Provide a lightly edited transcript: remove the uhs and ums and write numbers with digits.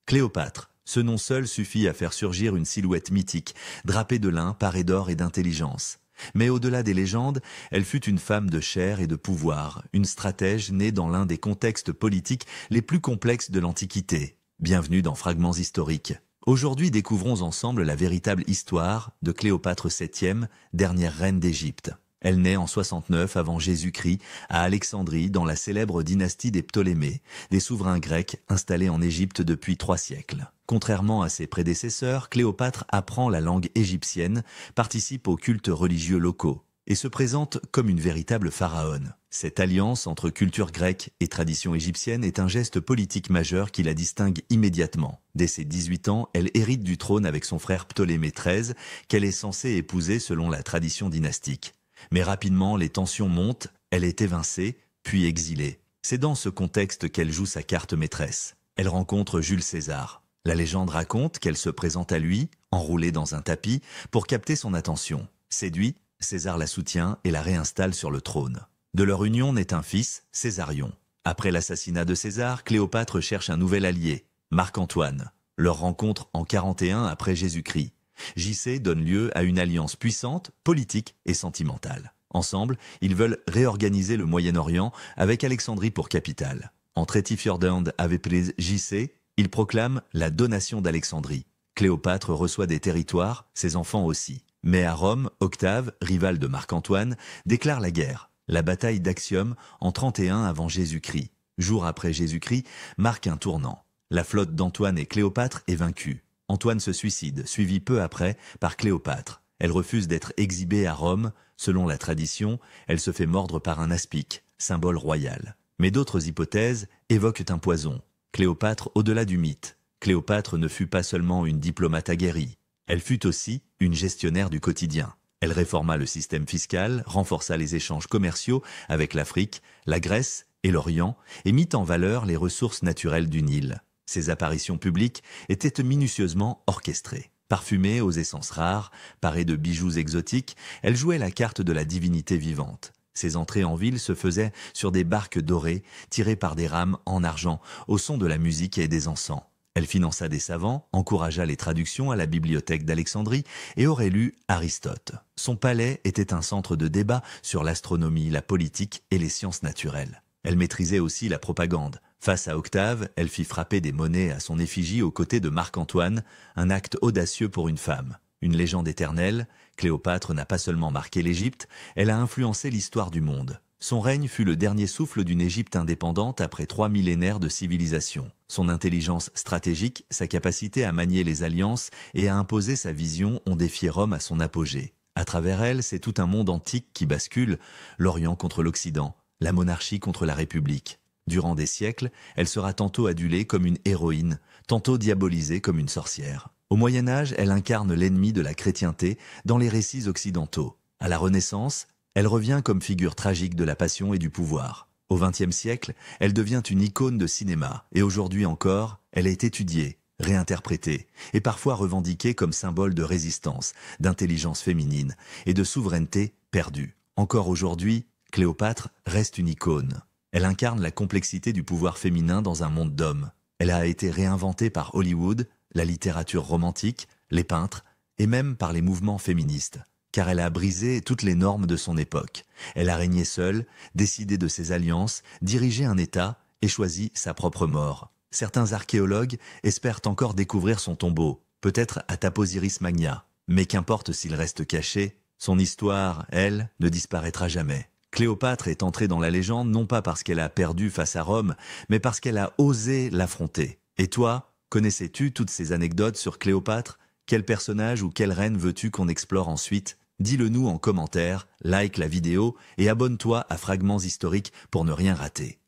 Cléopâtre. Ce nom seul suffit à faire surgir une silhouette mythique, drapée de lin, parée d'or et d'intelligence. Mais au-delà des légendes, elle fut une femme de chair et de pouvoir, une stratège née dans l'un des contextes politiques les plus complexes de l'Antiquité. Bienvenue dans Fragments historiques. Aujourd'hui, découvrons ensemble la véritable histoire de Cléopâtre VIIe, dernière reine d'Égypte. Elle naît en 69 avant Jésus-Christ à Alexandrie dans la célèbre dynastie des Ptolémées, des souverains grecs installés en Égypte depuis 3 siècles. Contrairement à ses prédécesseurs, Cléopâtre apprend la langue égyptienne, participe aux cultes religieux locaux et se présente comme une véritable pharaone. Cette alliance entre culture grecque et tradition égyptienne est un geste politique majeur qui la distingue immédiatement. Dès ses 18 ans, elle hérite du trône avec son frère Ptolémée XIII, qu'elle est censée épouser selon la tradition dynastique. Mais rapidement, les tensions montent, elle est évincée, puis exilée. C'est dans ce contexte qu'elle joue sa carte maîtresse. Elle rencontre Jules César. La légende raconte qu'elle se présente à lui, enroulée dans un tapis, pour capter son attention. Séduit, César la soutient et la réinstalle sur le trône. De leur union naît un fils, Césarion. Après l'assassinat de César, Cléopâtre cherche un nouvel allié, Marc-Antoine. Leur rencontre en 41 après Jésus-Christ. JC donne lieu à une alliance puissante, politique et sentimentale. Ensemble, ils veulent réorganiser le Moyen-Orient avec Alexandrie pour capitale. En Trétifjordand avait pris JC, ils proclament la donation d'Alexandrie. Cléopâtre reçoit des territoires, ses enfants aussi. Mais à Rome, Octave, rival de Marc-Antoine, déclare la guerre. La bataille d'Actium en 31 avant Jésus-Christ. Jour après Jésus-Christ, marque un tournant. La flotte d'Antoine et Cléopâtre est vaincue. Antoine se suicide, suivi peu après par Cléopâtre. Elle refuse d'être exhibée à Rome. Selon la tradition, elle se fait mordre par un aspic, symbole royal. Mais d'autres hypothèses évoquent un poison. Cléopâtre au-delà du mythe. Cléopâtre ne fut pas seulement une diplomate aguerrie. Elle fut aussi une gestionnaire du quotidien. Elle réforma le système fiscal, renforça les échanges commerciaux avec l'Afrique, la Grèce et l'Orient et mit en valeur les ressources naturelles du Nil. Ses apparitions publiques étaient minutieusement orchestrées. Parfumée aux essences rares, parée de bijoux exotiques, elle jouait la carte de la divinité vivante. Ses entrées en ville se faisaient sur des barques dorées, tirées par des rames en argent, au son de la musique et des encens. Elle finança des savants, encouragea les traductions à la bibliothèque d'Alexandrie et aurait lu Aristote. Son palais était un centre de débat sur l'astronomie, la politique et les sciences naturelles. Elle maîtrisait aussi la propagande. Face à Octave, elle fit frapper des monnaies à son effigie aux côtés de Marc-Antoine, un acte audacieux pour une femme. Une légende éternelle, Cléopâtre n'a pas seulement marqué l'Égypte, elle a influencé l'histoire du monde. Son règne fut le dernier souffle d'une Égypte indépendante après 3 millénaires de civilisation. Son intelligence stratégique, sa capacité à manier les alliances et à imposer sa vision ont défié Rome à son apogée. À travers elle, c'est tout un monde antique qui bascule, l'Orient contre l'Occident, la monarchie contre la République. Durant des siècles, elle sera tantôt adulée comme une héroïne, tantôt diabolisée comme une sorcière. Au Moyen-Âge, elle incarne l'ennemi de la chrétienté dans les récits occidentaux. À la Renaissance, elle revient comme figure tragique de la passion et du pouvoir. Au XXe siècle, elle devient une icône de cinéma, et aujourd'hui encore, elle est étudiée, réinterprétée, et parfois revendiquée comme symbole de résistance, d'intelligence féminine et de souveraineté perdue. Encore aujourd'hui, Cléopâtre reste une icône. Elle incarne la complexité du pouvoir féminin dans un monde d'hommes. Elle a été réinventée par Hollywood, la littérature romantique, les peintres, et même par les mouvements féministes. Car elle a brisé toutes les normes de son époque. Elle a régné seule, décidé de ses alliances, dirigé un État et choisi sa propre mort. Certains archéologues espèrent encore découvrir son tombeau, peut-être à Taposiris Magna. Mais qu'importe s'il reste caché, son histoire, elle, ne disparaîtra jamais. Cléopâtre est entrée dans la légende non pas parce qu'elle a perdu face à Rome, mais parce qu'elle a osé l'affronter. Et toi, connaissais-tu toutes ces anecdotes sur Cléopâtre? Quel personnage ou quelle reine veux-tu qu'on explore ensuite? Dis-le nous en commentaire, like la vidéo et abonne-toi à Fragments historiques pour ne rien rater.